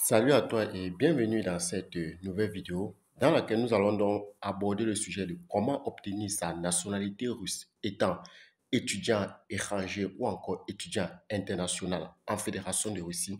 Salut à toi et bienvenue dans cette nouvelle vidéo dans laquelle nous allons donc aborder le sujet de comment obtenir sa nationalité russe étant étudiant étranger ou encore étudiant international en Fédération de Russie.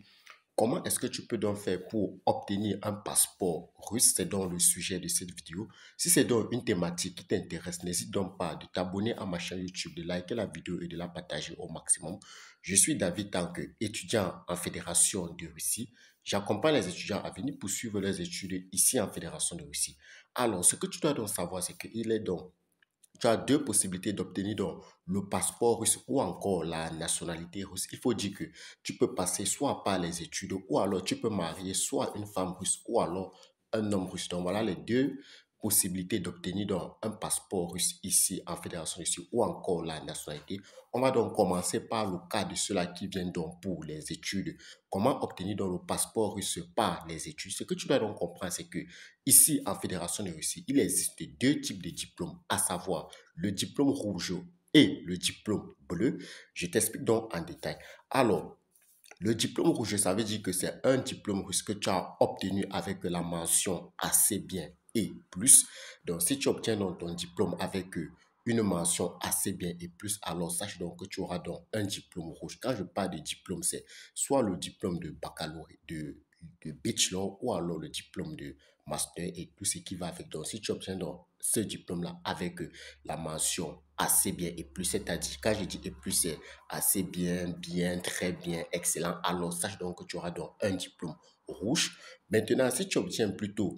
Comment est-ce que tu peux donc faire pour obtenir un passeport russe? C'est donc le sujet de cette vidéo. Si c'est donc une thématique qui t'intéresse, n'hésite donc pas de t'abonner à ma chaîne YouTube, de liker la vidéo et de la partager au maximum. Je suis David, tant qu'étudiant en Fédération de Russie. J'accompagne les étudiants à venir poursuivre leurs études ici en Fédération de Russie. Alors, ce que tu dois donc savoir, c'est qu'il est donc tu as deux possibilités d'obtenir donc le passeport russe ou encore la nationalité russe. Il faut dire que tu peux passer soit par les études ou alors tu peux marier soit une femme russe ou alors un homme russe. Donc voilà les deux possibilités d'obtenir donc un passeport russe ici en Fédération russe ou encore la nationalité. On va donc commencer par le cas de ceux-là qui viennent donc pour les études. Comment obtenir donc le passeport russe par les études? Ce que tu dois donc comprendre, c'est que ici en Fédération de Russie, il existe deux types de diplômes, à savoir le diplôme rouge et le diplôme bleu. Je t'explique donc en détail. Alors, le diplôme rouge, ça veut dire que c'est un diplôme russe que tu as obtenu avec la mention assez bien et plus. Donc, si tu obtiens donc ton diplôme avec une mention assez bien et plus, alors sache donc que tu auras donc un diplôme rouge. Quand je parle de diplôme, c'est soit le diplôme de baccalauréat, de bachelor ou alors le diplôme de master et tout ce qui va avec. Donc, si tu obtiens donc ce diplôme-là avec la mention assez bien et plus, c'est-à-dire, quand je dis et plus, c'est assez bien, bien, très bien, excellent, alors sache donc que tu auras donc un diplôme rouge. Maintenant, si tu obtiens plutôt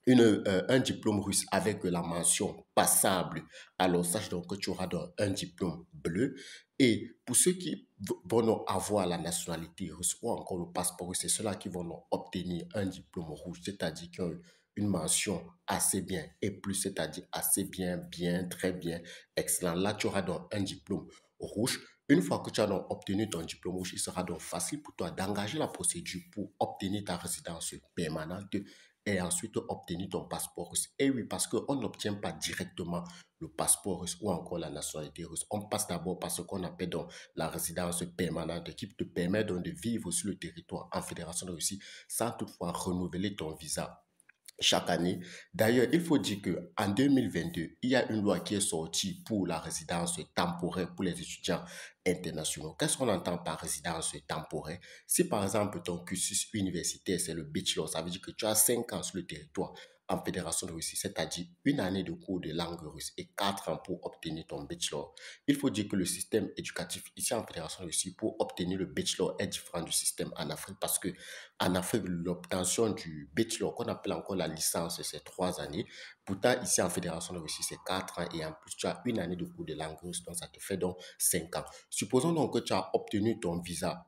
un diplôme russe avec la mention passable, alors sache donc que tu auras donc un diplôme bleu. Et pour ceux qui vont donc avoir la nationalité russe ou encore le passeport russe, c'est ceux-là qui vont donc obtenir un diplôme rouge, c'est-à-dire qu'ils ont une mention assez bien et plus, c'est-à-dire assez bien, bien, très bien, excellent. Là, tu auras donc un diplôme rouge. Une fois que tu as donc obtenu ton diplôme rouge, il sera donc facile pour toi d'engager la procédure pour obtenir ta résidence permanente et ensuite obtenir ton passeport russe. Et oui, parce qu'on n'obtient pas directement le passeport russe ou encore la nationalité russe. On passe d'abord par ce qu'on appelle donc la résidence permanente qui te permet donc de vivre sur le territoire en Fédération de Russie sans toutefois renouveler ton visa chaque année. D'ailleurs, il faut dire qu'en 2022, il y a une loi qui est sortie pour la résidence temporaire pour les étudiants internationaux. Qu'est-ce qu'on entend par résidence temporaire? Si par exemple ton cursus universitaire, c'est le bachelor, ça veut dire que tu as 5 ans sur le territoire en Fédération de Russie, c'est-à-dire une année de cours de langue russe et 4 ans pour obtenir ton bachelor. Il faut dire que le système éducatif ici en Fédération de Russie pour obtenir le bachelor est différent du système en Afrique parce que en Afrique, l'obtention du bachelor, qu'on appelle encore la licence, c'est 3 années. Pourtant, ici en Fédération de Russie, c'est 4 ans et en plus, tu as une année de cours de langue russe, donc ça te fait donc 5 ans. Supposons donc que tu as obtenu ton visa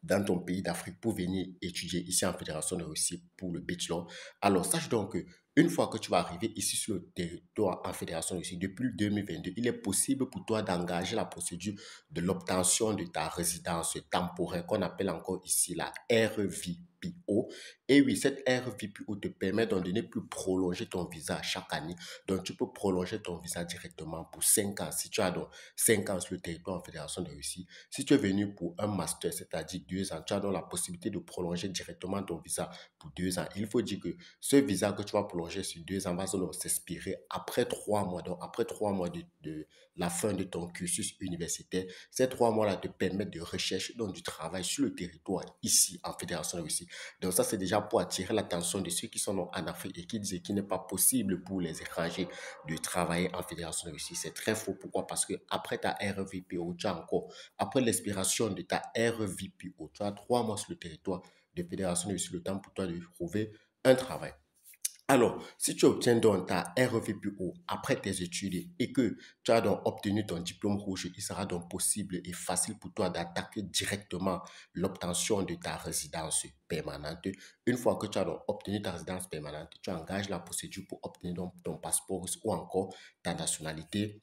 dans ton pays d'Afrique pour venir étudier ici en Fédération de Russie pour le bachelor. Alors, sache donc que une fois que tu vas arriver ici sur le territoire en Fédération de Russie, depuis 2022, il est possible pour toi d'engager la procédure de l'obtention de ta résidence temporaire qu'on appelle encore ici la RVPO. Et oui, cette RVPO te permet donc de ne plus prolonger ton visa chaque année. Donc, tu peux prolonger ton visa directement pour 5 ans. Si tu as donc 5 ans sur le territoire en Fédération de Russie, si tu es venu pour un master, c'est-à-dire 2 ans, tu as donc la possibilité de prolonger directement ton visa pour 2 ans. Il faut dire que ce visa que tu vas prolonger sur 2 ans va donc s'expirer après 3 mois. Donc, après 3 mois de la fin de ton cursus universitaire, ces 3 mois-là te permettent de rechercher donc du travail sur le territoire ici en Fédération de Russie. Donc, ça, c'est déjà pour attirer l'attention de ceux qui sont en Afrique et qui disent qu'il n'est pas possible pour les étrangers de travailler en Fédération de Russie. C'est très faux. Pourquoi? Parce que après ta RVPO, tu as encore après l'expiration de ta RVPO, tu as 3 mois sur le territoire de Fédération de Russie, le temps pour toi de trouver un travail. Alors, si tu obtiens donc ta RVPO après tes études et que tu as donc obtenu ton diplôme rouge, il sera donc possible et facile pour toi d'attaquer directement l'obtention de ta résidence permanente. Une fois que tu as donc obtenu ta résidence permanente, tu engages la procédure pour obtenir donc ton passeport ou encore ta nationalité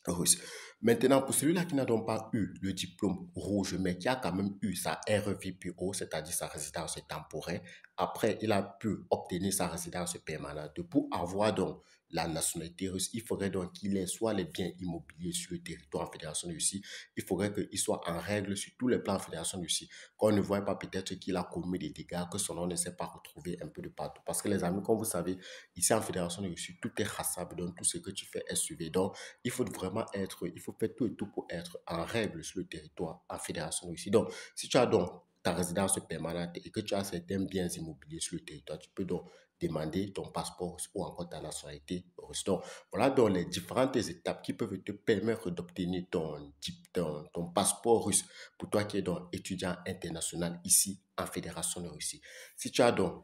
russe. Maintenant, pour celui-là qui n'a donc pas eu le diplôme rouge, mais qui a quand même eu sa RVPO, c'est-à-dire sa résidence temporaire, après, il a pu obtenir sa résidence permanente. Pour avoir donc la nationalité russe, il faudrait donc qu'il ait soit les biens immobiliers sur le territoire en Fédération de Russie, il faudrait qu'il soit en règle sur tous les plans en Fédération de Russie, qu'on ne voit pas peut-être qu'il a commis des dégâts, que son nom ne s'est pas retrouvé un peu de partout. Parce que les amis, comme vous savez, ici en Fédération de Russie, tout est traçable, donc tout ce que tu fais est suivi. Donc, il faut faire tout et tout pour être en règle sur le territoire en Fédération de Russie. Donc, si tu as donc ta résidence permanente et que tu as certains biens immobiliers sur le territoire, tu peux donc demander ton passeport russe ou encore ta nationalité russe. Donc, voilà donc les différentes étapes qui peuvent te permettre d'obtenir ton passeport russe pour toi qui es donc étudiant international ici en Fédération de Russie. Si tu as donc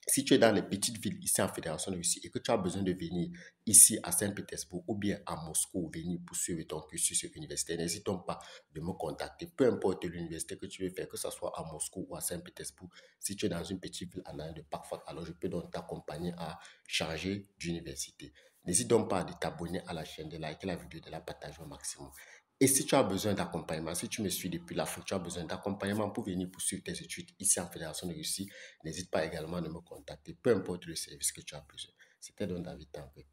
si tu es dans les petites villes ici en Fédération de Russie et que tu as besoin de venir ici à Saint-Pétersbourg ou bien à Moscou, venir poursuivre ton cursus universitaire, n'hésite donc pas de me contacter. Peu importe l'université que tu veux faire, que ce soit à Moscou ou à Saint-Pétersbourg, si tu es dans une petite ville en arrière de parfois, alors je peux donc t'accompagner à changer d'université. N'hésite donc pas de t'abonner à la chaîne, de liker la vidéo, de la partager au maximum. Et si tu as besoin d'accompagnement, si tu me suis depuis l'Afrique, tu as besoin d'accompagnement pour venir poursuivre tes études ici en Fédération de Russie, n'hésite pas également à me contacter, peu importe le service que tu as besoin. C'était donc David Tanguy.